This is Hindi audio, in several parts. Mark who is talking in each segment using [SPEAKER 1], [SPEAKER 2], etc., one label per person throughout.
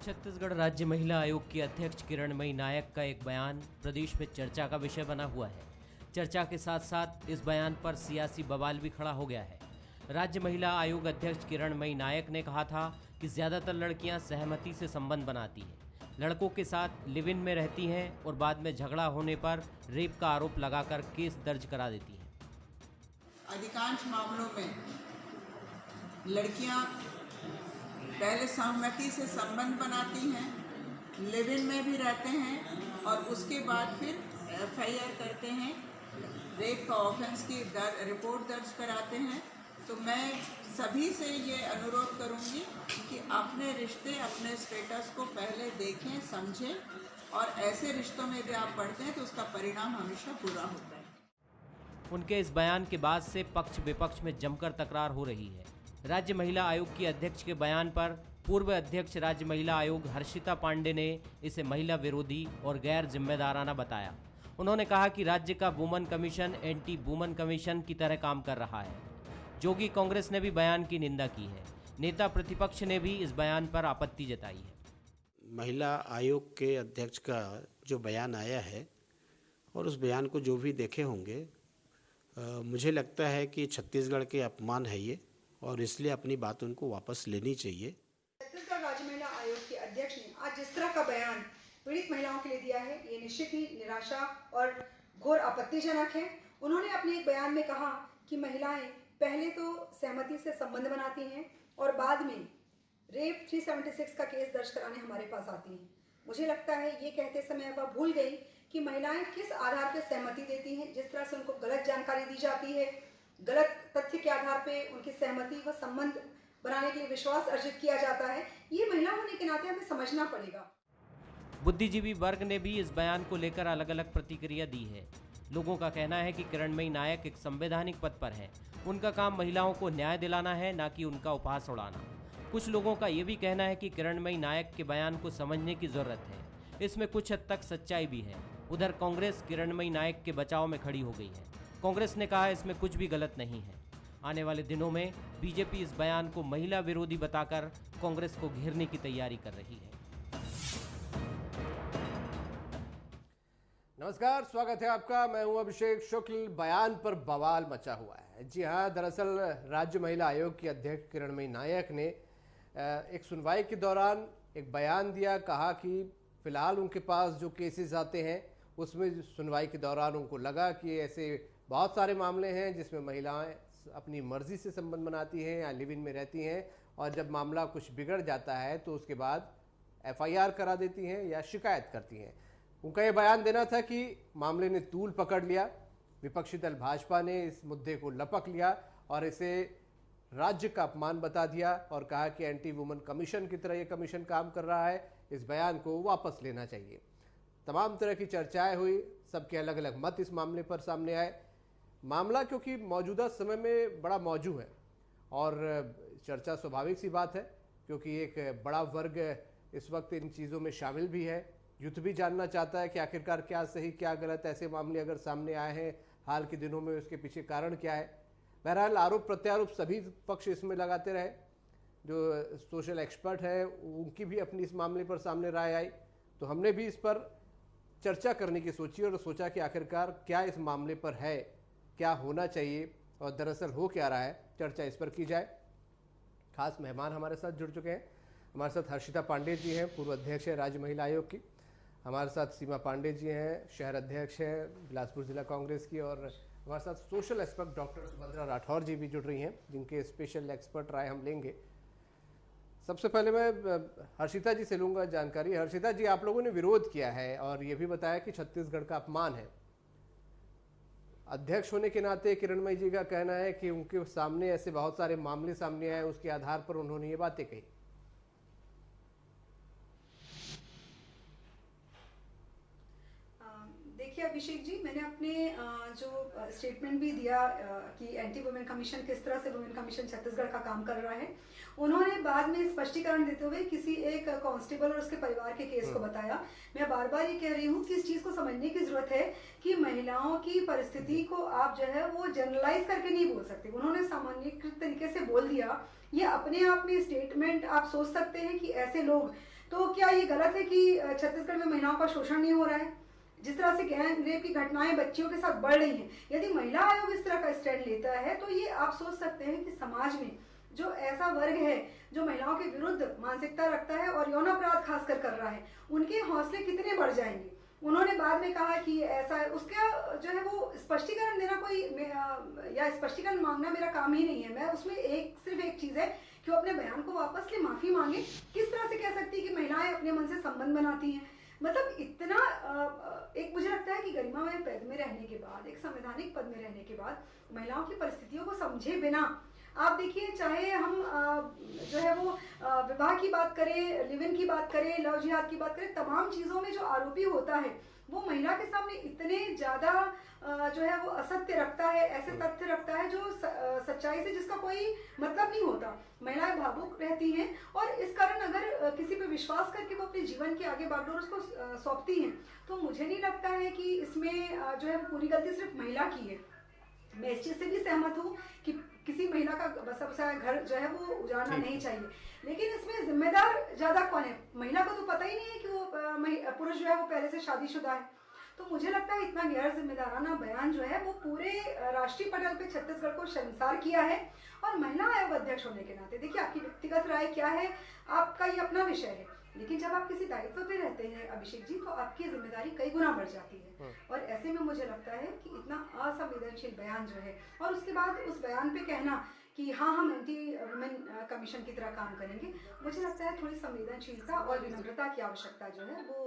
[SPEAKER 1] छत्तीसगढ़ राज्य महिला आयोग की अध्यक्ष किरणमयी नायक का एक बयान प्रदेश में चर्चा का विषय बना हुआ है। चर्चा के साथ साथ इस बयान पर सियासी बवाल भी खड़ा हो गया है। राज्य महिला आयोग अध्यक्ष किरणमयी नायक ने कहा था कि ज्यादातर लड़कियां सहमति से संबंध बनाती हैं, लड़कों के साथ लिव इन में रहती हैं और बाद में झगड़ा होने पर रेप का आरोप लगाकर केस दर्ज करा देती हैं।
[SPEAKER 2] अधिकांश मामलों में लड़कियां पहले सहमति से संबंध बनाती हैं, लिव इन में भी रहते हैं और उसके बाद फिर एफआईआर करते हैं, रेप का ऑफेंस की रिपोर्ट दर्ज कराते हैं। तो मैं सभी से ये अनुरोध करूंगी कि अपने रिश्ते, अपने स्टेटस को पहले देखें, समझें और ऐसे रिश्तों में यदि आप पढ़ते हैं तो उसका परिणाम हमेशा बुरा होता है।
[SPEAKER 1] उनके इस बयान के बाद से पक्ष विपक्ष में जमकर तकरार हो रही है। राज्य महिला आयोग की अध्यक्ष के बयान पर पूर्व अध्यक्ष राज्य महिला आयोग हर्षिता पांडे ने इसे महिला विरोधी और गैर जिम्मेदाराना बताया। उन्होंने कहा कि राज्य का woman commission anti woman commission की तरह काम कर रहा है। जोगी कांग्रेस ने भी बयान की निंदा की है। नेता प्रतिपक्ष ने भी इस बयान पर आपत्ति जताई है।
[SPEAKER 3] महिला आयोग के अध्यक्ष का जो बयान आया है और उस बयान को जो भी देखे होंगे, मुझे लगता है कि छत्तीसगढ़ के अपमान है ये और इसलिए अपनी बात उनको वापस लेनी चाहिए।
[SPEAKER 4] छत्तीसगढ़ राज्य महिला आयोग के अध्यक्ष ने आज जिस तरह का बयान पीड़ित महिलाओं के लिए दिया है, ये निश्चित ही निराशा और घोर आपत्तिजनक है। उन्होंने अपने एक बयान में कहा कि महिलाएं पहले तो सहमति से संबंध बनाती हैं और बाद में रेप 376 का केस दर्ज कराने हमारे पास आती हैं। मुझे लगता है ये कहते समय वह भूल गई कि महिलाएं किस आधार पर सहमति देती हैं। जिस तरह से उनको गलत जानकारी दी जाती है, गलत तथ्य के आधार पे उनकी सहमति व संबंध बनाने के लिए विश्वास अर्जित किया जाता है, ये महिला होने के नाते हमें समझना पड़ेगा।
[SPEAKER 1] बुद्धिजीवी वर्ग ने भी इस बयान को लेकर अलग अलग प्रतिक्रिया दी है। लोगों का कहना है कि किरणमयी नायक एक संवैधानिक पद पर है, उनका काम महिलाओं को न्याय दिलाना है, ना कि उनका उपहास उड़ाना। कुछ लोगों का ये भी कहना है कि किरणमयी नायक के बयान को समझने की जरूरत है, इसमें कुछ हद तक सच्चाई भी है। उधर कांग्रेस किरणमयी नायक के बचाव में खड़ी हो गई है। कांग्रेस ने कहा इसमें कुछ भी गलत नहीं है। आने वाले दिनों में बीजेपी इस बयान को महिला विरोधी बताकर कांग्रेस को घेरने की तैयारी कर रही है।
[SPEAKER 5] नमस्कार, स्वागत है आपका। मैं हूं अभिषेक शुक्ल। बयान पर बवाल मचा हुआ है। जी हां, दरअसल राज्य महिला आयोग की अध्यक्ष किरणमयी नायक ने एक सुनवाई के दौरान एक बयान दिया। कहा कि फिलहाल उनके पास जो केसेस आते हैं उसमें सुनवाई के दौरान उनको लगा कि ऐसे बहुत सारे मामले हैं जिसमें महिलाएं अपनी मर्जी से संबंध बनाती हैं या लिव इन में रहती हैं और जब मामला कुछ बिगड़ जाता है तो उसके बाद एफआईआर करा देती हैं या शिकायत करती हैं। उनका ये बयान देना था कि मामले ने तूल पकड़ लिया। विपक्षी दल भाजपा ने इस मुद्दे को लपक लिया और इसे राज्य का अपमान बता दिया और कहा कि एंटी वुमन कमीशन की तरह ये कमीशन काम कर रहा है, इस बयान को वापस लेना चाहिए। तमाम तरह की चर्चाएं हुई, सबके अलग अलग मत इस मामले पर सामने आए। मामला क्योंकि मौजूदा समय में बड़ा मौजू है और चर्चा स्वाभाविक सी बात है, क्योंकि एक बड़ा वर्ग इस वक्त इन चीज़ों में शामिल भी है। युद्ध भी जानना चाहता है कि आखिरकार क्या सही क्या गलत, ऐसे मामले अगर सामने आए हैं हाल के दिनों में, उसके पीछे कारण क्या है। बहरहाल आरोप प्रत्यारोप सभी पक्ष इसमें लगाते रहे। जो सोशल एक्सपर्ट हैं उनकी भी अपनी इस मामले पर सामने राय आई, तो हमने भी इस पर चर्चा करने की सोची और सोचा कि आखिरकार क्या इस मामले पर है, क्या होना चाहिए और दरअसल हो क्या रहा है, चर्चा इस पर की जाए। खास मेहमान हमारे साथ जुड़ चुके हैं। हमारे साथ हर्षिता पांडे जी हैं, पूर्व अध्यक्ष है राज्य महिला आयोग की। हमारे साथ सीमा पांडे जी हैं, शहर अध्यक्ष हैं बिलासपुर जिला कांग्रेस की। और हमारे साथ social expert doctor Subhadra Rathore ji भी जुड़ रही हैं, जिनके स्पेशल एक्सपर्ट राय हम लेंगे। सबसे पहले मैं हर्षिता जी से लूँगा जानकारी। हर्षिता जी, आप लोगों ने विरोध किया है और ये भी बताया कि छत्तीसगढ़ का अपमान है। अध्यक्ष होने के नाते किरणमयी जी का कहना है कि उनके सामने ऐसे बहुत सारे मामले सामने आए, उसके आधार पर उन्होंने ये बातें कही।
[SPEAKER 4] देखिए अभिषेक जी, मैंने अपने जो स्टेटमेंट भी दिया कि एंटी वुमेन कमीशन किस तरह से वुमेन कमीशन छत्तीसगढ़ का काम कर रहा है, उन्होंने बाद में स्पष्टीकरण देते हुए किसी एक कांस्टेबल और उसके परिवार के केस को बताया। मैं बार बार ये कह रही हूँ कि इस चीज को समझने की जरूरत है कि महिलाओं की परिस्थिति को आप जो है वो जनरलाइज करके नहीं बोल सकते। उन्होंने सामान्यीकृत तरीके से बोल दिया। ये अपने आप में स्टेटमेंट आप सोच सकते हैं कि ऐसे लोग तो क्या ये गलत है कि छत्तीसगढ़ में महिलाओं का शोषण नहीं हो रहा है? जिस तरह से गैंग रेप की घटनाएं बच्चियों के साथ बढ़ रही हैं, यदि महिला आयोग इस तरह का स्टैंड लेता है तो ये आप सोच सकते हैं कि समाज में जो ऐसा वर्ग है जो महिलाओं के विरुद्ध मानसिकता रखता है और यौन अपराध खासकर कर रहा है, उनके हौसले कितने बढ़ जाएंगे। उन्होंने बाद में कहा कि ऐसा है, उसका जो है वो स्पष्टीकरण देना या स्पष्टीकरण मांगना मेरा काम ही नहीं है। मैं उसमें सिर्फ एक चीज़ है कि वो अपने बयान को वापस ले, माफ़ी मांगे। किस तरह से कह सकती है कि महिलाएं अपने मन से संबंध बनाती हैं? मतलब इतना एक मुझे लगता है कि गरिमामय पद में रहने के बाद, एक संवैधानिक पद में रहने के बाद महिलाओं की परिस्थितियों को समझे बिना, आप देखिए चाहे हम जो है वो विवाह की बात करें, लिव इन की बात करें, लव जिहाद की बात करें, तमाम चीज़ों में जो आरोपी होता है वो महिला के सामने इतने ज़्यादा जो है वो असत्य रखता है, ऐसे तथ्य रखता है जो सच्चाई से जिसका कोई मतलब नहीं होता। महिलाएं भावुक रहती हैं और इस कारण अगर किसी पे विश्वास करके वो अपने जीवन के आगे बागडोर उसको सौंपती हैं, तो मुझे नहीं लगता है कि इसमें जो है पूरी गलती सिर्फ महिला की है। मैं इस चीज़ से भी सहमत हूँ कि किसी महिला का बसा बसाया घर जो है वो उजाड़ना नहीं चाहिए, लेकिन इसमें जिम्मेदार ज़्यादा कौन है? महिला को तो पता ही नहीं है कि वो पुरुष जो है वो पहले से शादीशुदा है। तो मुझे लगता है इतना गैर जिम्मेदाराना बयान जो है वो पूरे राष्ट्रीय पटल पे छत्तीसगढ़ को शर्मसार किया है। और महिला आयोग अध्यक्ष होने के नाते देखिए, आपकी व्यक्तिगत राय क्या है, आपका ये अपना विषय है, लेकिन जब आप किसी दायित्व पे रहते हैं अभिषेक जी, तो आपकी जिम्मेदारी कई गुना बढ़ जाती है। और ऐसे में मुझे लगता है कि इतना असंवेदनशील बयान जो है, और उसके बाद उस बयान पे कहना कि हाँ हम एंटी वुमेन कमीशन की तरह काम करेंगे, मुझे लगता है थोड़ी संवेदनशीलता और विनम्रता की आवश्यकता जो है वो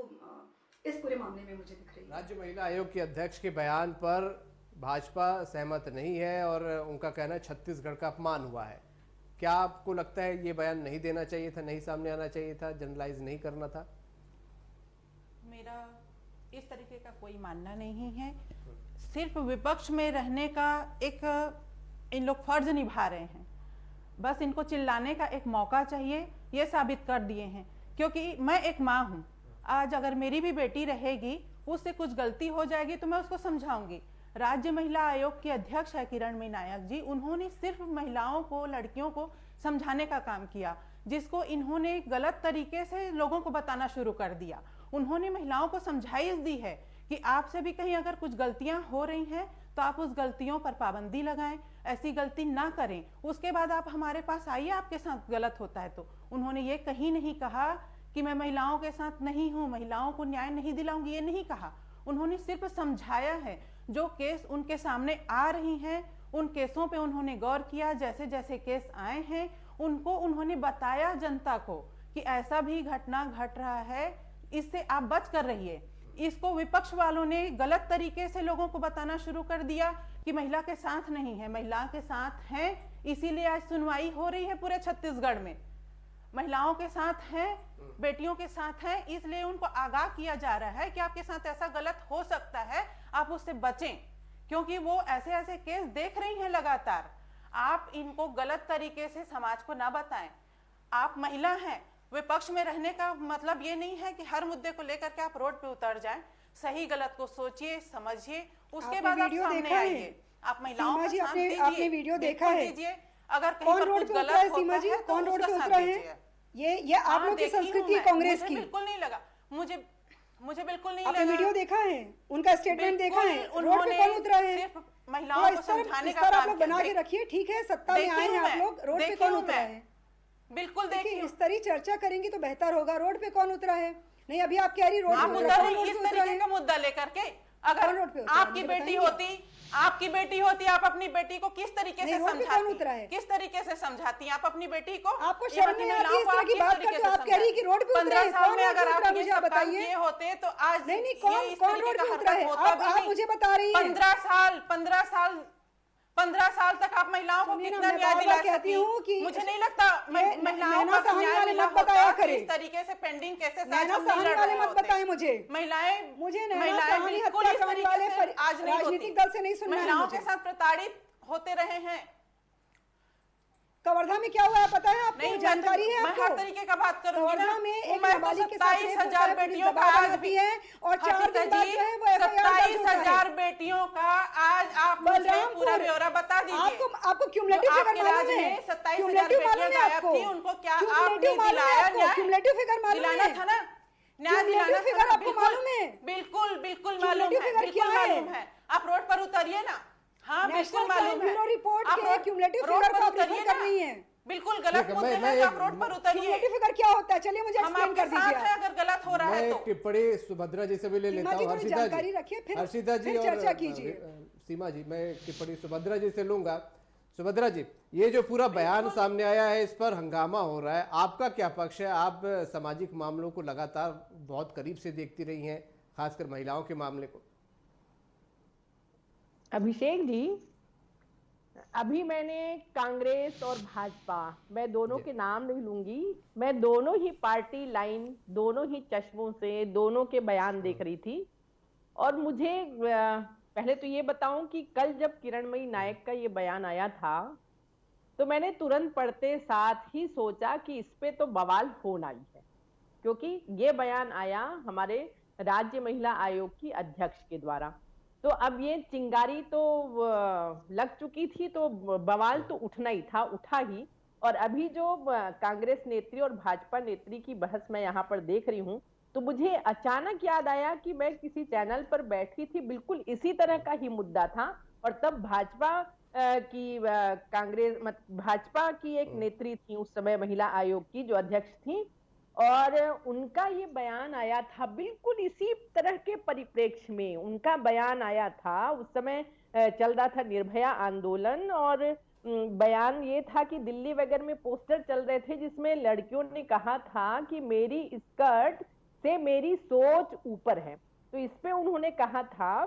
[SPEAKER 4] इस पूरे मामले में मुझे दिख रही है।
[SPEAKER 5] राज्य महिला आयोग के अध्यक्ष के बयान पर भाजपा सहमत नहीं है और उनका कहना है छत्तीसगढ़ का अपमान हुआ है। क्या आपको लगता है ये बयान नहीं देना चाहिए था, नहीं सामने आना चाहिए था, जनरलाइज नहीं करना था?
[SPEAKER 6] मेरा इस तरीके का कोई मानना नहीं है। सिर्फ विपक्ष में रहने का एक इन लोग फर्ज निभा रहे हैं, बस इनको चिल्लाने का एक मौका चाहिए, ये साबित कर दिए हैं। क्योंकि मैं एक माँ हूँ, आज अगर मेरी भी बेटी रहेगी, उससे कुछ गलती हो जाएगी तो मैं उसको समझाऊंगी। राज्य महिला आयोग के अध्यक्ष है किरणमयी नायक जी, उन्होंने सिर्फ महिलाओं को, लड़कियों को समझाने का काम किया, जिसको इन्होंने गलत तरीके से लोगों को बताना शुरू कर दिया। उन्होंने महिलाओं को समझाइश दी है कि आपसे भी कहीं अगर कुछ गलतियां हो रही हैं तो आप उस गलतियों पर पाबंदी लगाएं, ऐसी गलती ना करें, उसके बाद आप हमारे पास आइए, आपके साथ गलत होता है तो। उन्होंने ये कहीं नहीं कहा कि मैं महिलाओं के साथ नहीं हूं, महिलाओं को न्याय नहीं दिलाऊंगी, ये नहीं कहा। उन्होंने सिर्फ समझाया है। जो केस उनके सामने आ रही हैं, उन केसों पे उन्होंने गौर किया, जैसे जैसे केस आए हैं उनको उन्होंने बताया जनता को कि ऐसा भी घटना घट रहा है, इससे आप बच कर रहिए। इसको विपक्ष वालों ने गलत तरीके से लोगों को बताना शुरू कर दिया कि महिला के साथ नहीं है, महिला के साथ हैं, इसीलिए आज सुनवाई हो रही है पूरे छत्तीसगढ़ में। महिलाओं के साथ हैं, बेटियों के साथ हैं, इसलिए उनको आगाह किया जा रहा है कि आपके साथ ऐसा गलत हो सकता है, आप उससे बचें, क्योंकि वो ऐसे ऐसे केस देख रही हैं लगातार। आप इनको गलत तरीके से समाज को ना बताएं। आप महिला हैं, विपक्ष में रहने का मतलब ये नहीं है कि हर मुद्दे को लेकर के आप रोड पे उतर जाएं। सही गलत को सोचिए, समझिए, उसके बाद आप सामने आइए। आप महिलाओं का साथ दीजिए,
[SPEAKER 4] आपने वीडियो देखा है?
[SPEAKER 6] अगर कहीं पर कुछ गलत होता है तो उसका साथ दीजिए।
[SPEAKER 4] ये आप लोग की संस्कृति है कांग्रेस की।
[SPEAKER 6] बिल्कुल नहीं लगा मुझे बिल्कुल नहीं लगा।
[SPEAKER 4] आपने वीडियो देखा है, उनका स्टेटमेंट देखा है, रोड पे कौन उतरा है?
[SPEAKER 6] सिर्फ महिलाओं को समझाने का काम
[SPEAKER 4] आप बना के रखिए, ठीक है, सत्ता में आए हैं आप लोग, रोड पे कौन उतरा है?
[SPEAKER 6] बिल्कुल देखिए,
[SPEAKER 4] इस तरह चर्चा करेंगे तो बेहतर होगा। रोड पे कौन उतरा है? नहीं, अभी आप कह रही रोड
[SPEAKER 6] पे उतरा है, इस तरीके का मुद्दा लेकर के। अगर आपकी बेटी होती, आप अपनी बेटी को किस तरीके से समझाती, किस तरीके से समझाती आप अपनी बेटी को?
[SPEAKER 4] आपको शर्म नहीं आती इस तरह की बात करके? आप कह रही कि रोड पे उतरा है,
[SPEAKER 6] 15 साल में अगर आप ये सब काम किए होते तो आज
[SPEAKER 4] नहीं कौन रोड पे उतरा है? आप मुझे बता रही हैं
[SPEAKER 6] 15 साल तक आप महिलाओं को कितना न्याय दिला सकती हैं? मुझे नहीं लगता महिलाओं का न्याय मिला होता कि इस तरीके से पेंडिंग केसेस आज हम नहीं लड़ रहे होते।
[SPEAKER 4] मुझे
[SPEAKER 6] महिलाएं बिल्कुल इस तरीके से आज नहीं होती। महिलाओं के साथ प्रताड़ित होते रहे हैं।
[SPEAKER 4] कवर्धा में क्या हुआ है पता है आपको
[SPEAKER 6] नहीं,
[SPEAKER 4] जानकारी है?
[SPEAKER 6] मैं
[SPEAKER 4] आपको
[SPEAKER 6] हर तरीके का बात करूंगी ना।
[SPEAKER 4] कवर्धा में एक
[SPEAKER 6] मैं तो
[SPEAKER 4] नाबालिग के साथ
[SPEAKER 6] 27,000 बेटियों का आज भी
[SPEAKER 4] है और 4 दिन बाद जो है वो FIR दर्ज होता है।
[SPEAKER 6] 27,000 बेटियों का आज आप मुझे पूरा ब्यौरा बता दीजिए।
[SPEAKER 4] आपको क्यूमुलेटिव फिगर मालूम है?
[SPEAKER 6] 27,000 बेटियां गायब थी, उनको क्या आपने दिलाया?
[SPEAKER 4] क्यूमुलेटिव फिगर मालूम है?
[SPEAKER 6] दिलाना था ना, न्याय दिलाना था
[SPEAKER 4] फिगर
[SPEAKER 6] ना।
[SPEAKER 4] आपको मालूम है?
[SPEAKER 6] बिल्कुल बिल्कुल मालूम है, बिल्कुल मालूम है। आप रोड पर उतरिए ना। हाँ बिल्कुल मालूम है।
[SPEAKER 4] रिपोर्ट
[SPEAKER 6] आप
[SPEAKER 4] के क्यूमुलेटिव
[SPEAKER 6] रोड
[SPEAKER 4] फिगर
[SPEAKER 6] पर
[SPEAKER 4] को
[SPEAKER 6] उतरिए
[SPEAKER 4] रिपोर्ट करनी है।
[SPEAKER 6] बिल्कुल गलत मुद्दे
[SPEAKER 5] मैं
[SPEAKER 6] हैं, आप रोड पर उतरिए।
[SPEAKER 4] क्यूमुलेटिव फिगर क्या होता है? चलिए मुझे
[SPEAKER 6] हम
[SPEAKER 4] एक्सप्लेन
[SPEAKER 6] आपके
[SPEAKER 4] कर
[SPEAKER 6] साथ
[SPEAKER 4] दीजिए।
[SPEAKER 6] हैं अगर गलत हो रहा है
[SPEAKER 5] मैं
[SPEAKER 6] तो।
[SPEAKER 5] टिप्पणी सुभद्रा जी से भी ले लेता हूँ।
[SPEAKER 4] जानकारी रखिए,
[SPEAKER 5] हर्षिता जी
[SPEAKER 4] फिर
[SPEAKER 5] और
[SPEAKER 4] चर्चा कीजिए।
[SPEAKER 5] सीमा जी, मैं टिप्पणी सुभद्रा जी से लूंगा। सुभद्रा जी, ये जो पूरा बयान सामने आया है, इस पर हंगामा हो रहा है, आपका क्या पक्ष है? आप सामाजिक मामलों को लगातार बहुत करीब से देखती रही हैं, खासकर महिलाओं के मामले को।
[SPEAKER 7] अभिषेक जी, अभी मैंने कांग्रेस और भाजपा, मैं दोनों के नाम नहीं लूंगी, मैं दोनों ही पार्टी लाइन, दोनों ही चश्मों से दोनों के बयान देख रही थी। और मुझे पहले तो ये बताऊं कि कल जब किरणमयी नायक का ये बयान आया था तो मैंने तुरंत पढ़ते साथ ही सोचा कि इस पे तो बवाल होना ही है, क्योंकि ये बयान आया हमारे राज्य महिला आयोग की अध्यक्ष के द्वारा। तो अब ये चिंगारी तो लग चुकी थी, तो बवाल तो उठना ही था, उठा ही। और अभी जो कांग्रेस नेत्री और भाजपा नेत्री की बहस मैं यहाँ पर देख रही हूँ, तो मुझे अचानक याद आया कि मैं किसी चैनल पर बैठी थी, बिल्कुल इसी तरह का ही मुद्दा था, और तब भाजपा भाजपा की एक नेत्री थी उस समय महिला आयोग की, जो अध्यक्ष थी, और उनका ये बयान आया था बिल्कुल इसी तरह के परिप्रेक्ष्य में। उनका बयान आया था, उस समय चल रहा था निर्भया आंदोलन, और बयान ये था कि दिल्ली वगैरह में पोस्टर चल रहे थे जिसमें लड़कियों ने कहा था कि मेरी स्कर्ट से मेरी सोच ऊपर है। तो इस पे उन्होंने कहा था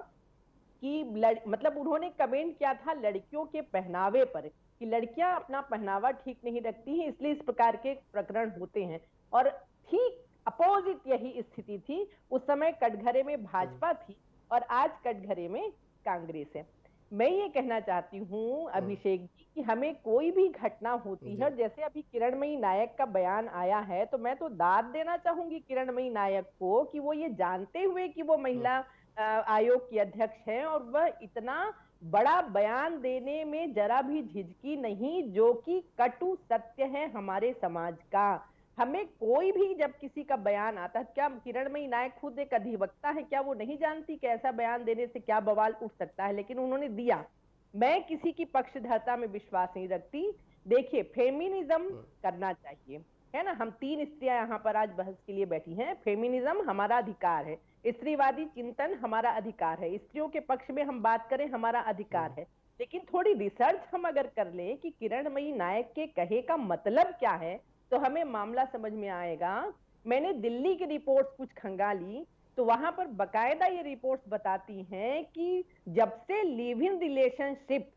[SPEAKER 7] कि मतलब उन्होंने कमेंट किया था लड़कियों के पहनावे पर कि लड़कियां अपना पहनावा ठीक नहीं रखती हैं, इसलिए इस प्रकार के प्रकरण होते हैं। और ठीक अपोजिट यही स्थिति थी, उस समय कटघरे में भाजपा थी और आज कटघरे में कांग्रेस है। मैं ये कहना चाहती हूँ अभिषेक जी कि हमें कोई भी घटना होती है, जैसे अभी किरणमयी नायक का बयान आया है, तो मैं तो दाद देना चाहूंगी किरणमयी नायक को कि वो ये जानते हुए कि वो महिला आयोग की अध्यक्ष है और वह इतना बड़ा बयान देने में जरा भी झिझकी नहीं, जो कि कटु सत्य है हमारे समाज का। हमें कोई भी जब किसी का बयान आता है, क्या किरणमयी नायक खुद एक अधिवक्ता है, क्या वो नहीं जानती कि ऐसा बयान देने से क्या बवाल उठ सकता है? लेकिन उन्होंने दिया। मैं किसी की पक्षधरता में विश्वास नहीं रखती। देखिए, फेमिनिज्म करना चाहिए, है ना। हम 3 स्त्रियां यहाँ पर आज बहस के लिए बैठी हैं। फेमिनिज्म हमारा अधिकार है, स्त्रीवादी चिंतन हमारा अधिकार है, स्त्रियों के पक्ष में हम बात करें हमारा अधिकार है। लेकिन थोड़ी रिसर्च हम अगर कर लें कि किरणमयी नायक के कहे का मतलब क्या है, तो हमें मामला समझ में आएगा। मैंने दिल्ली की रिपोर्ट्स कुछ खंगाली, तो वहां पर बकायदा ये रिपोर्ट्स बताती हैं कि जब से लिव इन रिलेशनशिप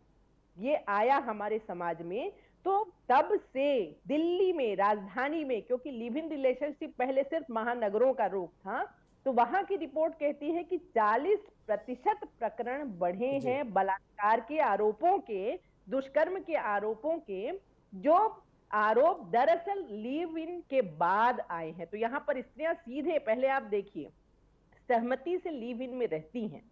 [SPEAKER 7] ये आया हमारे समाज में, तो तब से दिल्ली में, राजधानी में, क्योंकि लिव इन रिलेशनशिप पहले सिर्फ महानगरों का रोग था, तो वहां की रिपोर्ट कहती है कि 40% प्रकरण बढ़े हैं बलात्कार के आरोपों के, दुष्कर्म के आरोपों के, जो आरोप दरअसल लिव इन के बाद आए हैं। तो यहाँ पर स्त्रियां सीधे, पहले आप देखिए, सहमति से लिव इन में रहती हैं,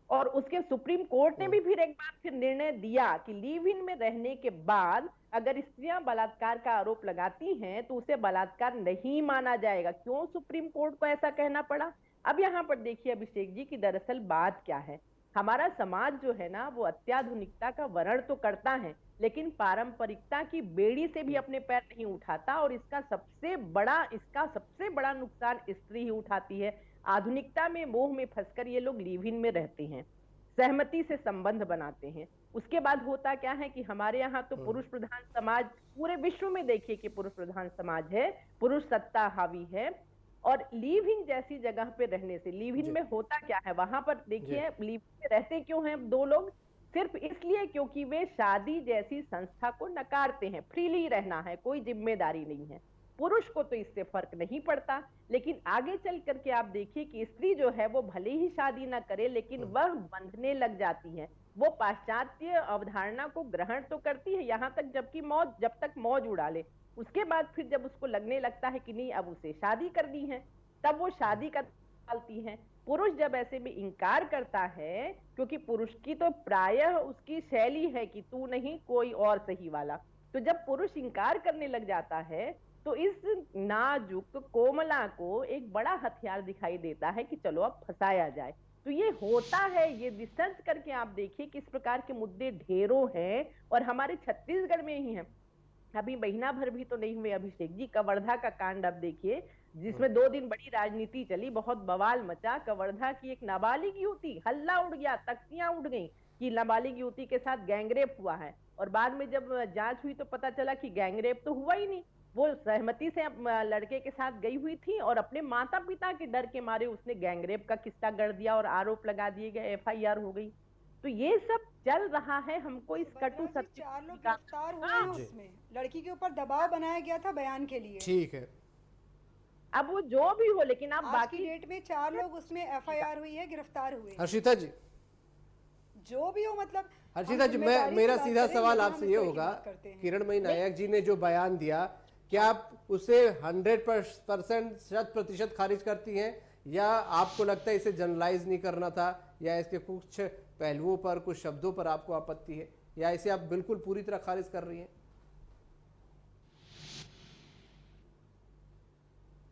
[SPEAKER 7] और उसके सुप्रीम कोर्ट ने भी फिर एक बार फिर निर्णय दिया कि लिव इन में रहने के बाद अगर स्त्रियां बलात्कार का आरोप लगाती हैं तो उसे बलात्कार नहीं माना जाएगा। क्यों सुप्रीम कोर्ट को ऐसा कहना पड़ा? अब यहाँ पर देखिए अभिषेक जी की दरअसल बात क्या है। हमारा समाज जो है ना, वो अत्याधुनिकता का वर्ण तो करता है, लेकिन पारंपरिकता की बेड़ी से भी अपने पैर नहीं उठाता, और इसका सबसे बड़ा नुकसान स्त्री ही उठाती है। आधुनिकता में, मोह में फंसकर ये लोग लिव इन में रहते हैं, सहमति से संबंध बनाते हैं। उसके बाद होता क्या है कि हमारे यहाँ तो पुरुष प्रधान समाज, पूरे विश्व में देखिए कि पुरुष प्रधान समाज है, पुरुष सत्ता हावी है, और लिव इन जैसी जगह पे रहने से, लिव इन में होता क्या है, वहां पर देखिए लिव इन में रहते क्यों हैं 2 लोग? सिर्फ इसलिए क्योंकि वे शादी जैसी संस्था को नकारते हैं। फ्रीली रहना है, कोई जिम्मेदारी नहीं है। पुरुष को तो इससे फर्क नहीं पड़ता, लेकिन आगे चल करके आप देखिए कि स्त्री जो है वो भले ही शादी ना करे, लेकिन वह बंधने लग जाती है। वो पाश्चात्य अवधारणा को ग्रहण तो करती है यहाँ तक जब तक मौज उड़ा ले। उसके बाद फिर जब उसको लगने लगता है कि नहीं अब उसे शादी करनी है, तब वो शादी का डालती है। पुरुष जब ऐसे में इनकार करता है, क्योंकि पुरुष की तो प्रायः उसकी शैली है कि तू नहीं कोई और सही वाला, तो जब पुरुष इनकार करने लग जाता है तो इस नाजुक कोमला को एक बड़ा हथियार दिखाई देता है कि चलो अब फंसाया जाए। तो ये होता है, ये रिसर्च करके आप देखिए किस प्रकार के मुद्दे ढेरों हैं और हमारे छत्तीसगढ़ में ही हैं। अभी महीना भर भी तो नहीं हुए अभिषेक जी, कवर्धा का कांड अब देखिए, जिसमें 2 दिन बड़ी राजनीति चली, बहुत बवाल मचा। कवर्धा की एक नाबालिग युवती, हल्ला उड़ गया, तख्तियां उड़ गई कि नाबालिग युवती के साथ गैंगरेप हुआ है, और बाद में जब जांच हुई तो पता चला कि गैंगरेप तो हुआ ही नहीं, वो सहमति से लड़के के साथ गई हुई थी और अपने माता पिता के डर के मारे उसने गैंगरेप का किस्सा गढ़ दिया और आरोप लगा दिए गए, FIR हो गई। तो ये सब चल रहा है, हमको इस कटु सत्य
[SPEAKER 4] 4 लोग गिरफ्तार हुए हैं उसमें, लड़की के ऊपर दबाव बनाया गया था बयान के लिए।
[SPEAKER 5] ठीक है,
[SPEAKER 7] अब वो जो भी हो, लेकिन आप
[SPEAKER 4] बाकी डेट में 4 लोग उसमें FIR हुई है, गिरफ्तार हुए।
[SPEAKER 5] हर्षिता जी,
[SPEAKER 4] जो भी हो, मतलब
[SPEAKER 5] हर्षिता जी, मेरा सीधा सवाल आपसे ये होगा, किरणमयी नायक जी ने जो बयान दिया, क्या आप उसे 100% 100% खारिज करती हैं, या आपको लगता है इसे जनरलाइज नहीं करना था, या इसके कुछ पहलुओं पर, कुछ शब्दों पर आपको आपत्ति है, या इसे आप बिल्कुल पूरी तरह खारिज कर रही हैं?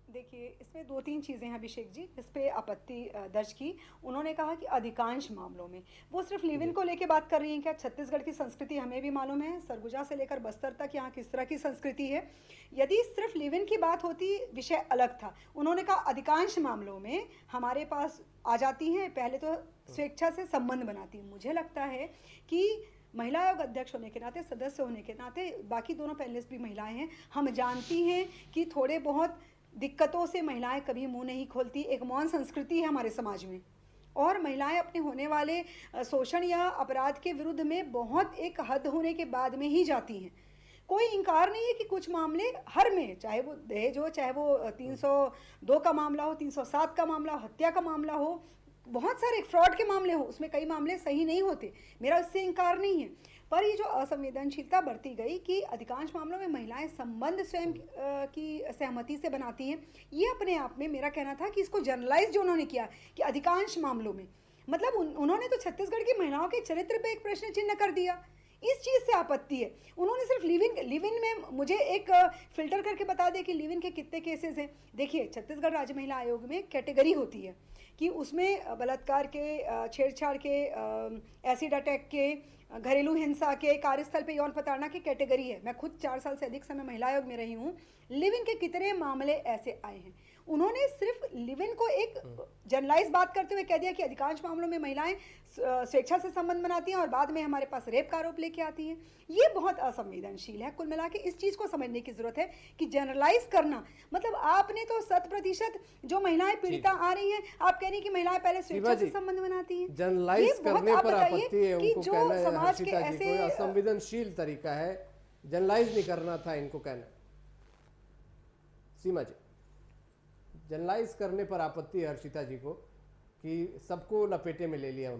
[SPEAKER 4] देखिए, इसमें 2-3 चीज़ें हैं अभिषेक जी इस पे आपत्ति दर्ज की। उन्होंने कहा कि अधिकांश मामलों में वो सिर्फ लिव इन को लेके बात कर रही हैं क्या? छत्तीसगढ़ की संस्कृति हमें भी मालूम है, सरगुजा से लेकर बस्तर तक यहाँ किस तरह की संस्कृति है। यदि सिर्फ लिव इन की बात होती विषय अलग था। उन्होंने कहा अधिकांश मामलों में हमारे पास आ जाती हैं, पहले तो स्वेच्छा से संबंध बनाती हैं। मुझे लगता है कि महिला आयोग अध्यक्ष होने के नाते, सदस्य होने के नाते, बाकी दोनों पैनलिस्ट भी महिलाएं हैं, हम जानती हैं कि थोड़े बहुत दिक्कतों से महिलाएं कभी मुंह नहीं खोलती। एक मौन संस्कृति है हमारे समाज में, और महिलाएं अपने होने वाले शोषण या अपराध के विरुद्ध में बहुत एक हद होने के बाद में ही जाती हैं। कोई इनकार नहीं है कि कुछ मामले हर में, चाहे वो दहेज हो, चाहे वो 302 का मामला हो, 307 का मामला हो, हत्या का मामला हो, बहुत सारे फ्रॉड के मामले हो, उसमें कई मामले सही नहीं होते, मेरा इससे इनकार नहीं है। पर ये जो असंवेदनशीलता बरती गई कि अधिकांश मामलों में महिलाएं संबंध स्वयं की सहमति से बनाती हैं, ये अपने आप में मेरा कहना था कि इसको जनरलाइज जो उन्होंने किया कि अधिकांश मामलों में, मतलब उन्होंने तो छत्तीसगढ़ की महिलाओं के चरित्र पे एक प्रश्न चिन्ह कर दिया। इस चीज़ से आपत्ति है। उन्होंने सिर्फ लिव इन में मुझे एक फिल्टर करके बता दें कि लिव इन के कितने केसेस हैं। देखिए, छत्तीसगढ़ राज्य महिला आयोग में कैटेगरी होती है कि उसमें बलात्कार के, छेड़छाड़ के, एसिड अटैक के, घरेलू हिंसा के, कार्यस्थल पे यौन प्रताड़ना की कैटेगरी है। मैं खुद 4 साल से अधिक समय महिला आयोग में रही हूँ। लिव इन के कितने मामले ऐसे आए हैं। उन्होंने सिर्फ लिव इन को एक जनरलाइज बात करते हुए कह दिया कि अधिकांश मामलों में महिलाएं स्वेच्छा से संबंध बनाती हैं और बाद में हमारे पास रेप का आरोप लेके आती हैं। ये बहुत असंवेदनशील है। कुल मिला के इस चीज़ को समझने की जरूरत है कि जनरलाइज करना, मतलब आपने तो 100% जो महिलाएं पीड़िता आ रही हैं, आप कह रही कि महिलाएं पहले स्वेच्छा से संबंध बनाती हैं।
[SPEAKER 5] जनरलाइज करने पर आपत्ति है, उनको कहना है हर्षिता जी कोई असंवेदनशील तरीका है, जनरलाइज नहीं करना था इनको कहना। सीमा जी, जनरलाइज करने पर आपत्ति है हर्षिता जी को कि सबको लपेटे में ले लिया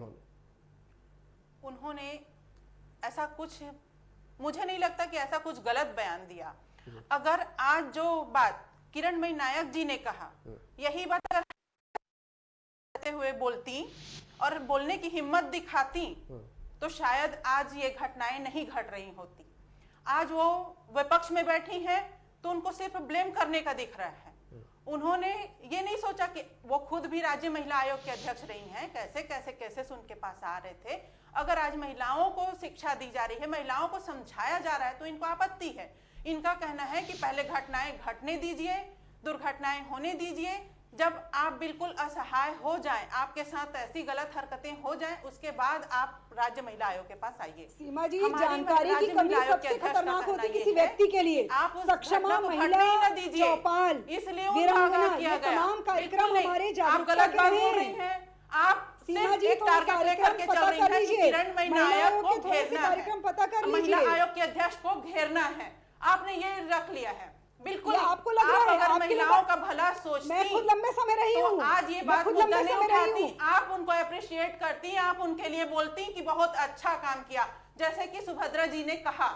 [SPEAKER 6] उन्होंने ऐसा कुछ, मुझे नहीं लगता कि ऐसा कुछ गलत बयान दिया। अगर आज जो बात किरणमयी नायक जी ने कहा, यही बात अगर हुए बोलती और बोलने की हिम्मत दिखाती तो शायद आज ये घटनाएं नहीं घट रही होती। आज वो विपक्ष में बैठी हैं तो उनको सिर्फ ब्लेम करने का दिख रहा है। उन्होंने ये नहीं सोचा कि वो खुद भी राज्य महिला आयोग के अध्यक्ष रही हैं, कैसे कैसे केसेस उनके पास आ रहे थे। अगर आज महिलाओं को शिक्षा दी जा रही है, महिलाओं को समझाया जा रहा है, तो इनको आपत्ति है। इनका कहना है कि पहले घटनाएं घटने दीजिए, दुर्घटनाएं होने दीजिए, जब आप बिल्कुल असहाय हो जाएं, आपके साथ ऐसी गलत हरकतें हो जाएं, उसके बाद आप राज्य महिला आयोग के पास आइए।
[SPEAKER 4] सीमा जी, जानकारी की कमी सबसे खतरनाक होती है किसी व्यक्ति के लिए।
[SPEAKER 6] आप
[SPEAKER 4] सक्षमा महिला चौपाल,
[SPEAKER 6] इसलिए
[SPEAKER 4] वीरांगना, ये तमाम कार्यक्रम हमारे जागरूकता के हैं।
[SPEAKER 6] आप
[SPEAKER 4] सीमा जी,
[SPEAKER 6] एक टारगेट लेकर के चल रही हैं कि किरणमयी नायक को घेरना है,
[SPEAKER 4] पता कर लीजिए,
[SPEAKER 6] महिला आयोग के अध्यक्ष को घेरना है। आपने ये रख लिया है। बिल्कुल
[SPEAKER 4] ये आपको लग रहा है?
[SPEAKER 6] अगर
[SPEAKER 4] आपके लिए
[SPEAKER 6] महिलाओं का भला सोचती,
[SPEAKER 4] मैं खुद लंबे समय रही
[SPEAKER 6] तो
[SPEAKER 4] हूँ,
[SPEAKER 6] आज ये बात
[SPEAKER 4] खुद
[SPEAKER 6] मुद्दा
[SPEAKER 4] लंबे
[SPEAKER 6] नहीं
[SPEAKER 4] समय रही
[SPEAKER 6] उठाती,
[SPEAKER 4] हूँ।
[SPEAKER 6] आप उनको अप्रिशिएट करती, आप उनके लिए बोलती कि बहुत अच्छा काम किया। जैसे कि सुभद्रा जी ने कहा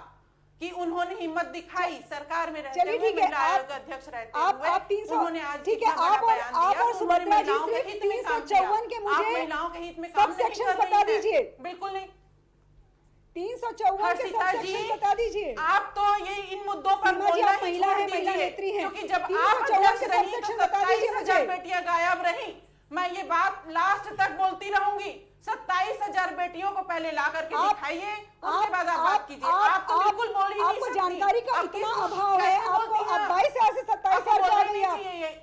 [SPEAKER 6] कि उन्होंने हिम्मत दिखाई सरकार में रहते हुए, महिला आयोग अध्यक्ष रहते हुए, उन्होंने आज
[SPEAKER 4] ठीक है,
[SPEAKER 6] इतना बड़ा बयान दिया,
[SPEAKER 4] और
[SPEAKER 6] तो उन्होंने
[SPEAKER 4] सुभद्रा जी
[SPEAKER 6] महिलाओं के
[SPEAKER 4] सिर्फ
[SPEAKER 6] हित में काम किया।
[SPEAKER 4] 354 के मुझे
[SPEAKER 6] आप महिलाओं के हित में काम नहीं
[SPEAKER 4] सबसेक्शन
[SPEAKER 6] कर
[SPEAKER 4] बता
[SPEAKER 6] रही हैं।
[SPEAKER 4] दीजिए।
[SPEAKER 6] बिल्कुल नहीं।
[SPEAKER 4] 354 के
[SPEAKER 6] हर्षिता जी,
[SPEAKER 4] सबसेक्शन बता दीजिए।
[SPEAKER 6] आप तो ये इन मुद्दों पर
[SPEAKER 4] सीमा जी,
[SPEAKER 6] बोलना
[SPEAKER 4] आप
[SPEAKER 6] ही
[SPEAKER 4] महिला
[SPEAKER 6] छोड़
[SPEAKER 4] हैं, महिला
[SPEAKER 6] दीजिए,
[SPEAKER 4] नेत्री हैं।
[SPEAKER 6] क्योंकि जब
[SPEAKER 4] 354
[SPEAKER 6] आप
[SPEAKER 4] के
[SPEAKER 6] अध्यक्ष रही तो
[SPEAKER 4] सबसेक्शन बता दीजिए
[SPEAKER 6] 27,000
[SPEAKER 4] मुझे।
[SPEAKER 6] बेटियां गायब रही। मैं ये बात लास्ट तक बोलती रहूंगी। 27,000 बेटियों को पहले ला करके दिखाइए, उसके बाद आप बात कीजिए। आप तो बिल्कुल बोल ही नहीं
[SPEAKER 4] आपको
[SPEAKER 6] सकती।
[SPEAKER 4] जानकारी का
[SPEAKER 6] आप
[SPEAKER 4] इतना
[SPEAKER 6] किस-
[SPEAKER 4] अभाव है।
[SPEAKER 6] कैसे
[SPEAKER 4] आपको
[SPEAKER 6] बोलती हैं
[SPEAKER 4] आप 22,000 से 27,000 पे आ गई आप।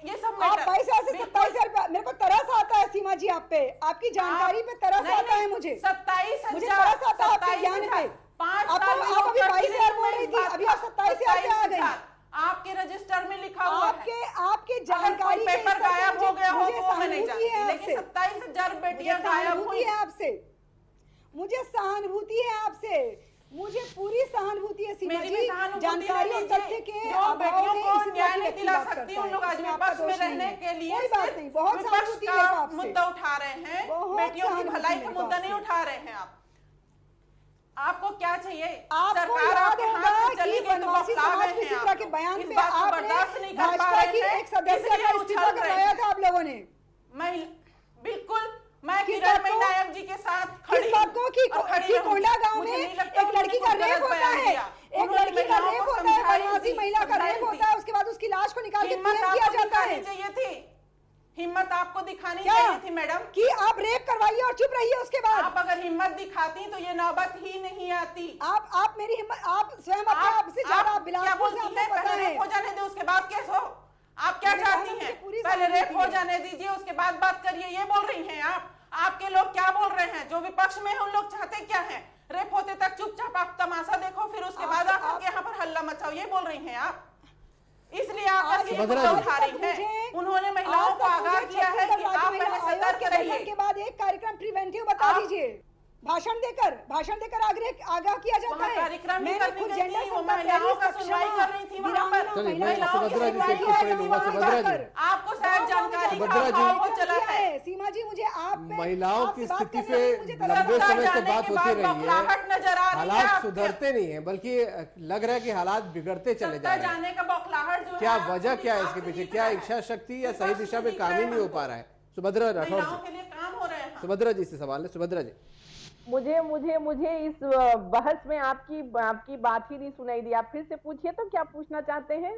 [SPEAKER 6] ये सब
[SPEAKER 4] आप
[SPEAKER 6] मैटर
[SPEAKER 4] 22,000 से
[SPEAKER 6] बिल्कुल।
[SPEAKER 4] 27,000 पे, मेरे को तरस आता है सीमा जी आप पे, आपकी जानकारी पे तरस आता है मुझे।
[SPEAKER 6] 27,000
[SPEAKER 4] मुझे तरस आता है आपके ज्ञान पे।
[SPEAKER 6] 5
[SPEAKER 4] आपको-
[SPEAKER 6] साल में
[SPEAKER 4] आप अभी
[SPEAKER 6] लोग
[SPEAKER 4] 22,000
[SPEAKER 6] करती
[SPEAKER 4] बोल
[SPEAKER 6] रही
[SPEAKER 4] रही थी,
[SPEAKER 6] इस बात
[SPEAKER 4] अभी
[SPEAKER 6] का।
[SPEAKER 4] आप 27,000 पे आ गई।
[SPEAKER 6] 27,000 आपके रजिस्टर में लिखा हुआ है।
[SPEAKER 4] आपके
[SPEAKER 6] अगर कोई
[SPEAKER 4] जानकारी के
[SPEAKER 6] पेपर
[SPEAKER 4] स्तर पे
[SPEAKER 6] गायब हो गया हो
[SPEAKER 4] मुझे
[SPEAKER 6] तो मैं नहीं
[SPEAKER 4] सहानुभूति
[SPEAKER 6] जानती,
[SPEAKER 4] है
[SPEAKER 6] लेकिन
[SPEAKER 4] आपसे।
[SPEAKER 6] 27,000
[SPEAKER 4] मुझे
[SPEAKER 6] बेटियां गायब
[SPEAKER 4] सहानुभूति
[SPEAKER 6] हुई।
[SPEAKER 4] है आपसे, मुझे सहानुभूति है आपसे, मुझे पूरी सहानुभूति है सीमा
[SPEAKER 6] मेरी
[SPEAKER 4] जी।
[SPEAKER 6] भी सहानुभूति
[SPEAKER 4] जानकारी और
[SPEAKER 6] लीजिए।
[SPEAKER 4] तथ्य के
[SPEAKER 6] जो
[SPEAKER 4] अभाव
[SPEAKER 6] बेटियों
[SPEAKER 4] में
[SPEAKER 6] को
[SPEAKER 4] इसी
[SPEAKER 6] न्याय
[SPEAKER 4] तरह की
[SPEAKER 6] नहीं
[SPEAKER 4] व्यक्ति
[SPEAKER 6] दिला
[SPEAKER 4] बात
[SPEAKER 6] सकती,
[SPEAKER 4] करता
[SPEAKER 6] उन लोग
[SPEAKER 4] है।
[SPEAKER 6] आज
[SPEAKER 4] इसमें आपका
[SPEAKER 6] विपक्ष में
[SPEAKER 4] दोष नहीं
[SPEAKER 6] रहने
[SPEAKER 4] है।
[SPEAKER 6] के लिए
[SPEAKER 4] कोई बात नहीं, बहुत
[SPEAKER 6] विपक्ष
[SPEAKER 4] सहानुभूति
[SPEAKER 6] का
[SPEAKER 4] मेरे को आपसे।
[SPEAKER 6] मुद्दा उठा रहे हैं,
[SPEAKER 4] बहुत
[SPEAKER 6] बेटियों की
[SPEAKER 4] सहानुभूति
[SPEAKER 6] भलाई
[SPEAKER 4] मेरे
[SPEAKER 6] का
[SPEAKER 4] को
[SPEAKER 6] मुद्दा नहीं
[SPEAKER 4] आपसे।
[SPEAKER 6] उठा रहे हैं आप। आपको क्या चाहिए?
[SPEAKER 4] आपको
[SPEAKER 6] सरकार
[SPEAKER 4] याद
[SPEAKER 6] आपके
[SPEAKER 4] होगा
[SPEAKER 6] हाथ से
[SPEAKER 4] कि
[SPEAKER 6] चली गई तो
[SPEAKER 4] वनवासी
[SPEAKER 6] बौखला
[SPEAKER 4] समाज
[SPEAKER 6] गए
[SPEAKER 4] में
[SPEAKER 6] हैं
[SPEAKER 4] इसी तरह
[SPEAKER 6] आप
[SPEAKER 4] के
[SPEAKER 6] लोग।
[SPEAKER 4] बयान
[SPEAKER 6] इस
[SPEAKER 4] पे
[SPEAKER 6] बात को
[SPEAKER 4] आपने
[SPEAKER 6] बर्दाश्त नहीं कर पा
[SPEAKER 4] भाजपा
[SPEAKER 6] रहे
[SPEAKER 4] की
[SPEAKER 6] हैं,
[SPEAKER 4] एक सदस्य
[SPEAKER 6] इसलिए
[SPEAKER 4] का इस्तीफा
[SPEAKER 6] उछल रहे
[SPEAKER 4] करवाया
[SPEAKER 6] हैं।
[SPEAKER 4] था आप लोगों ने।
[SPEAKER 6] बिल्कुल मैं
[SPEAKER 4] किस
[SPEAKER 6] किरण
[SPEAKER 4] बात को?
[SPEAKER 6] नायक जी के साथ खड़ी
[SPEAKER 4] किस बात को कि
[SPEAKER 6] और खड़ी
[SPEAKER 4] कि
[SPEAKER 6] रहूंगी।
[SPEAKER 4] कोंडा गांव
[SPEAKER 6] मुझे
[SPEAKER 4] में
[SPEAKER 6] नहीं लगता
[SPEAKER 4] एक लड़की का
[SPEAKER 6] उन्होंने
[SPEAKER 4] रेप
[SPEAKER 6] कुछ
[SPEAKER 4] होता
[SPEAKER 6] गलत
[SPEAKER 4] है,
[SPEAKER 6] बयान दिया।
[SPEAKER 4] एक
[SPEAKER 6] उन्होंने
[SPEAKER 4] लड़की का
[SPEAKER 6] महिलाओं
[SPEAKER 4] रेप
[SPEAKER 6] को
[SPEAKER 4] होता है,
[SPEAKER 6] समझाई
[SPEAKER 4] वनवासी
[SPEAKER 6] थी,
[SPEAKER 4] महिला का
[SPEAKER 6] समझाई
[SPEAKER 4] रेप
[SPEAKER 6] थी।
[SPEAKER 4] होता है, उसके बाद उसकी लाश को निकाल के
[SPEAKER 6] हिम्मत
[SPEAKER 4] पीएम किया
[SPEAKER 6] आपको
[SPEAKER 4] जाता
[SPEAKER 6] दिखानी
[SPEAKER 4] है।
[SPEAKER 6] चाहिए थी, हिम्मत आपको दिखानी
[SPEAKER 4] क्या
[SPEAKER 6] चाहिए थी मैडम।
[SPEAKER 4] कि आप रेप करवाइए और चुप रहिए उसके बाद।
[SPEAKER 6] आप अगर हिम्मत दिखाती तो ये नौबत ही नहीं आती।
[SPEAKER 4] आप मेरी हिम्मत, आप स्वयं अपने आप से ज्यादा
[SPEAKER 6] क्या
[SPEAKER 4] बिलासपुर से
[SPEAKER 6] बोलती हैं?
[SPEAKER 4] आपको पता
[SPEAKER 6] पहले
[SPEAKER 4] है।
[SPEAKER 6] रेप हो जाने दे, उसके बाद केस हो। आप क्या
[SPEAKER 4] मैंने कहा
[SPEAKER 6] चाहती
[SPEAKER 4] ना, मुझे
[SPEAKER 6] हैं?
[SPEAKER 4] पूरी
[SPEAKER 6] पहले रेप
[SPEAKER 4] सहानुभूति
[SPEAKER 6] हो
[SPEAKER 4] है।
[SPEAKER 6] जाने दीजिए, उसके बाद बात करिए, ये बोल रही हैं आप। आपके लोग क्या बोल रहे हैं? जो विपक्ष में है उन लोग चाहते क्या हैं? रेप होते तक चुपचाप आप तमाशा देखो, फिर उसके बाद आप यहाँ पर हल्ला मचाओ, ये बोल रही हैं आप। इसलिए आप ये मुद्दा उठा रही हैं। उन्होंने महिलाओं को आगाह किया है कि आप पहले सतर्क रहिए।
[SPEAKER 4] के बाद एक कार्यक्रम प्रिवेंटिव बता दीजिए, भाषण देकर आगाह किया जाता है।
[SPEAKER 6] कार्यक्रम नहीं
[SPEAKER 4] मैंने
[SPEAKER 6] करनी
[SPEAKER 4] खुद
[SPEAKER 6] गई
[SPEAKER 4] जेंडर
[SPEAKER 6] थी, वो
[SPEAKER 4] समता
[SPEAKER 6] महिलाओं
[SPEAKER 4] पहली
[SPEAKER 6] का सुनवाई कर रही थी वहां पर।
[SPEAKER 5] चलिए, मैं
[SPEAKER 6] महिलाओं की
[SPEAKER 5] सुभद्रा जी से
[SPEAKER 6] सुनवाई
[SPEAKER 5] एक टिप्पणी
[SPEAKER 6] कर
[SPEAKER 5] लूंगा।
[SPEAKER 6] रही थी
[SPEAKER 5] सुभद्रा
[SPEAKER 6] वहां
[SPEAKER 5] जी,
[SPEAKER 6] पर। आपको शायद जानकारी का
[SPEAKER 5] सुभद्रा जी,
[SPEAKER 6] अभाव हो चला है।
[SPEAKER 4] सीमा जी, मुझे आप पे
[SPEAKER 5] महिलाओं
[SPEAKER 4] आपसे
[SPEAKER 5] की
[SPEAKER 4] बात
[SPEAKER 5] स्थिति
[SPEAKER 4] करने
[SPEAKER 5] पे
[SPEAKER 4] में मुझे तरस
[SPEAKER 5] लंबे
[SPEAKER 4] आता है।
[SPEAKER 5] समय से
[SPEAKER 6] जाने
[SPEAKER 5] बात
[SPEAKER 6] के
[SPEAKER 5] होती
[SPEAKER 6] बाद
[SPEAKER 5] रही है,
[SPEAKER 6] बौखलाहट नजर आ रही है
[SPEAKER 5] हालात
[SPEAKER 6] आपके।
[SPEAKER 5] सुधरते नहीं है, बल्कि लग रहा है कि हालात बिगड़ते चले जा
[SPEAKER 6] सत्ता
[SPEAKER 5] रहे हैं।
[SPEAKER 6] जाने का बौखलाहट जो
[SPEAKER 5] क्या
[SPEAKER 6] है,
[SPEAKER 5] वजह
[SPEAKER 6] आपको
[SPEAKER 5] क्या है
[SPEAKER 6] दिमाग
[SPEAKER 5] इसके
[SPEAKER 6] से
[SPEAKER 5] पीछे?
[SPEAKER 6] दिख
[SPEAKER 5] क्या
[SPEAKER 6] रहा है।
[SPEAKER 5] इच्छा शक्ति या सही
[SPEAKER 6] विपक्ष
[SPEAKER 5] दिशा
[SPEAKER 6] से
[SPEAKER 5] में
[SPEAKER 6] दिख
[SPEAKER 5] काम
[SPEAKER 6] रहा
[SPEAKER 5] ही
[SPEAKER 6] है
[SPEAKER 5] नहीं हो
[SPEAKER 6] हमको।
[SPEAKER 5] पा रहा है? सुभद्रा राठौर
[SPEAKER 6] महिलाओं
[SPEAKER 5] जी,
[SPEAKER 6] के लिए काम हो रहे हैं।
[SPEAKER 5] सुभद्रा जी से सवाल है। सुभद्रा जी,
[SPEAKER 7] मुझे इस बहस में आपकी बात ही नहीं सुनाई दी। आप फिर से पूछिए तो क्या पूछना चाहते हैं?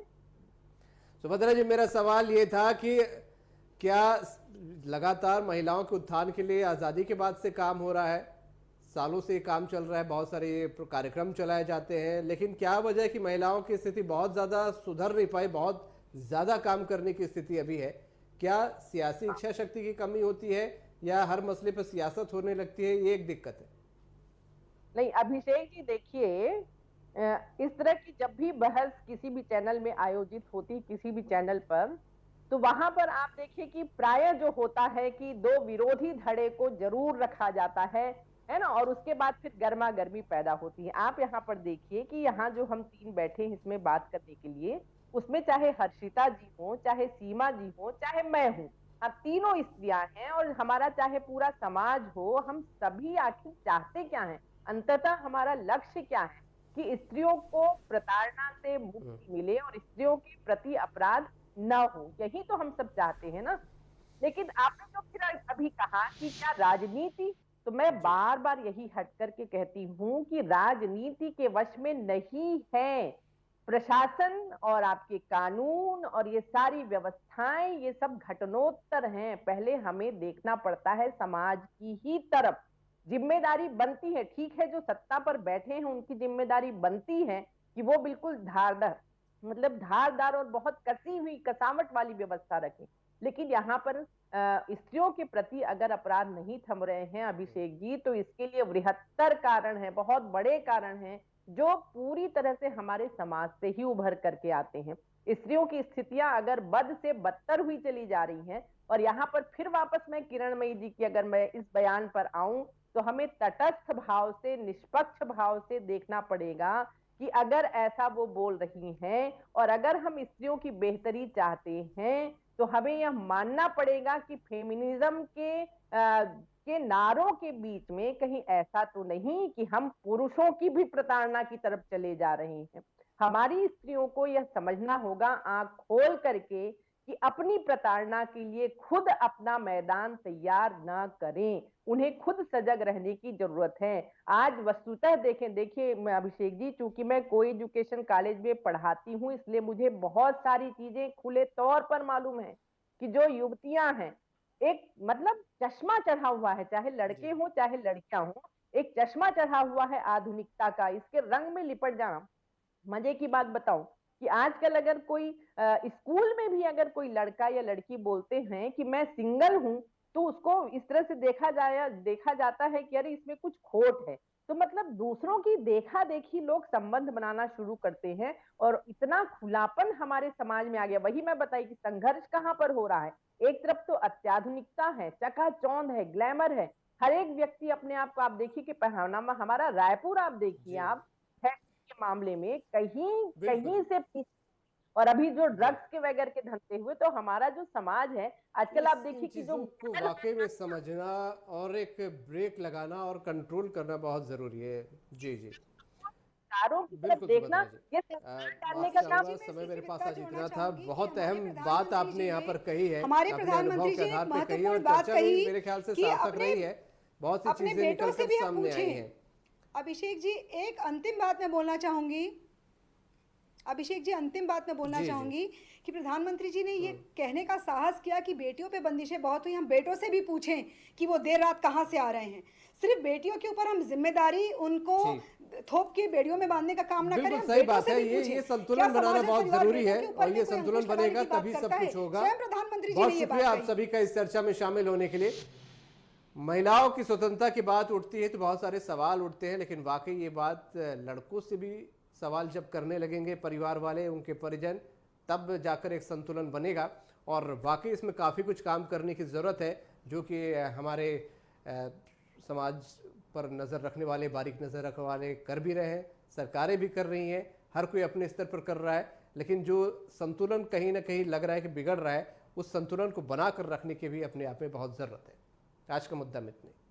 [SPEAKER 5] सुभद्रा जी, मेरा सवाल ये था कि क्या लगातार महिलाओं के उत्थान के लिए आज़ादी के बाद से काम हो रहा है? सालों से ये काम चल रहा है, बहुत सारे ये कार्यक्रम चलाए जाते हैं, लेकिन क्या वजह है कि महिलाओं की स्थिति बहुत ज़्यादा सुधर नहीं पाई, बहुत ज़्यादा काम करने की स्थिति अभी है? क्या सियासी इच्छा शक्ति की कमी होती है या हर मसले पर सियासत होने लगती है? ये एक दिक्कत है।
[SPEAKER 7] नहीं अभिषेक जी, देखिए इस तरह की जब भी बहस किसी भी चैनल में आयोजित होती, किसी भी चैनल पर, तो वहां पर आप देखिए कि प्राय जो होता है कि दो विरोधी धड़े को जरूर रखा जाता है ना, और उसके बाद फिर गर्मा गर्मी पैदा होती है। आप यहाँ पर देखिए कि यहाँ जो हम तीन बैठे हैं इसमें बात करने के लिए, उसमें चाहे हर्षिता जी हो, चाहे सीमा जी हो, चाहे मैं हूँ, अब तीनों स्त्रियां हैं, और हमारा चाहे पूरा समाज हो, हम सभी आखिर चाहते क्या हैं? अंततः हमारा लक्ष्य क्या है कि स्त्रियों को प्रताड़ना से मुक्ति मिले और स्त्रियों के प्रति अपराध न हो, यही तो हम सब चाहते हैं ना। लेकिन आपने जो फिर अभी कहा कि क्या राजनीति, तो मैं बार बार यही हट करके कहती हूँ कि राजनीति के वश में नहीं है प्रशासन और आपके कानून और ये सारी व्यवस्थाएं, ये सब घटनोत्तर हैं। पहले हमें देखना पड़ता है समाज की ही तरफ, जिम्मेदारी बनती है। ठीक है, जो सत्ता पर बैठे हैं उनकी जिम्मेदारी बनती है कि वो बिल्कुल धारदार और बहुत कसी हुई कसावट वाली व्यवस्था रखें। लेकिन यहाँ पर स्त्रियों के प्रति अगर अपराध नहीं थम रहे हैं अभिषेक जी, तो इसके लिए बृहत्तर कारण है, बहुत बड़े कारण हैं, जो पूरी तरह से हमारे समाज से ही उभर करके आते हैं। स्त्रियों की स्थितियां अगर बद से बदतर हुई चली जा रही हैं, और यहाँ पर फिर वापस मैं किरणमयी जी की अगर मैं इस बयान पर आऊं, तो हमें तटस्थ भाव से, निष्पक्ष भाव से देखना पड़ेगा कि अगर ऐसा वो बोल रही हैं और अगर हम स्त्रियों की बेहतरी चाहते हैं तो हमें यह मानना पड़ेगा कि फेमिनिज्म के नारों के बीच में कहीं ऐसा तो नहीं कि हम पुरुषों की भी प्रताड़ना की तरफ चले जा रहे हैं। हमारी स्त्रियों को यह समझना होगा आंख खोल करके कि अपनी प्रताड़ना के लिए खुद अपना मैदान तैयार ना करें, उन्हें खुद सजग रहने की जरूरत है। आज वस्तुतः देखिए अभिषेक जी, चूंकि मैं कोई एजुकेशन कॉलेज में पढ़ाती हूँ इसलिए मुझे बहुत सारी चीजें खुले तौर पर मालूम है कि जो युवतियां हैं एक मतलब चश्मा चढ़ा हुआ है, चाहे लड़के हों चाहे लड़कियां हों, एक चश्मा चढ़ा हुआ है आधुनिकता का, इसके रंग में लिपट जाना। मजे की बात बताऊं कि आजकल अगर कोई स्कूल में भी अगर कोई लड़का या लड़की बोलते हैं कि मैं सिंगल हूं तो उसको इस तरह से देखा जाता है कि अरे इसमें कुछ खोट है। तो मतलब दूसरों की देखा देखी लोग संबंध बनाना शुरू करते हैं और इतना खुलापन हमारे समाज में आ गया। वही मैं बताई कि संघर्ष कहां पर हो रहा है, एक तरफ तो अत्याधुनिकता है, चकाचौंध है, ग्लैमर है, हर एक व्यक्ति अपने आप को, आप देखिए कि पहनावा हमारा रायपुर आप देखिए आप के मामले में कहीं से पीछे। और अभी जो ड्रग्स के वगैरह के धंधे हुए तो हमारा जो समाज है आजकल आप देखिए कि जो
[SPEAKER 5] को वाकई में समझना और एक ब्रेक लगाना और कंट्रोल करना बहुत जरूरी है। जी जी,
[SPEAKER 7] की तरफ देखना, ये
[SPEAKER 5] डालने का काम। समय मेरे पास आज इतना था। बहुत अहम बात आपने यहाँ पर कही है,
[SPEAKER 4] हमारे
[SPEAKER 5] अपने
[SPEAKER 4] प्रधानमंत्री
[SPEAKER 5] अनुभव के
[SPEAKER 4] जी ने
[SPEAKER 5] आधार पर कही है और
[SPEAKER 4] बात
[SPEAKER 5] चर्चा भी
[SPEAKER 4] कही
[SPEAKER 5] मेरे ख्याल से
[SPEAKER 4] कि
[SPEAKER 5] सार्थक रही है। बहुत सी
[SPEAKER 4] अपने
[SPEAKER 5] चीजें
[SPEAKER 4] बेटों
[SPEAKER 5] निकल
[SPEAKER 4] से
[SPEAKER 5] कर
[SPEAKER 4] भी आप
[SPEAKER 5] सामने आई
[SPEAKER 4] पूछें।
[SPEAKER 5] हैं।
[SPEAKER 4] अभिषेक जी एक अंतिम बात मैं बोलना चाहूंगी, अभिषेक जी अंतिम बात मैं बोलना चाहूंगी कि प्रधानमंत्री जी ने ये कहने का साहस किया कि बेटियों पे बंदिशें बहुत हुई, हम बेटों से भी पूछें कि वो देर रात कहाँ से आ रहे हैं। सिर्फ बेटियों के ऊपर हम जिम्मेदारी उनको थोप के बेड़ियों में बांधने का काम ना करें।
[SPEAKER 5] सही बात है, ये संतुलन बनाना बहुत जरूरी है और ये संतुलन बनेगा तभी सब कुछ होगा।
[SPEAKER 4] प्रधानमंत्री जी
[SPEAKER 5] बहुत
[SPEAKER 4] ने ये
[SPEAKER 5] शुक्रिया
[SPEAKER 4] बात
[SPEAKER 5] आप सभी का इस चर्चा में शामिल होने के लिए। महिलाओं की स्वतंत्रता की बात उठती है तो बहुत सारे सवाल उठते हैं, लेकिन वाकई ये बात लड़कों से भी सवाल जब करने लगेंगे परिवार वाले, उनके परिजन, तब जाकर एक संतुलन बनेगा। और वाकई इसमें काफ़ी कुछ काम करने की ज़रूरत है, जो कि हमारे समाज पर नज़र रखने वाले, बारीक नज़र रखने वाले कर भी रहे हैं, सरकारें भी कर रही हैं, हर कोई अपने स्तर पर कर रहा है। लेकिन जो संतुलन कहीं ना कहीं लग रहा है कि बिगड़ रहा है, उस संतुलन को बना कर रखने की भी अपने आप में बहुत ज़रूरत है। आज का मुद्दा में इतने।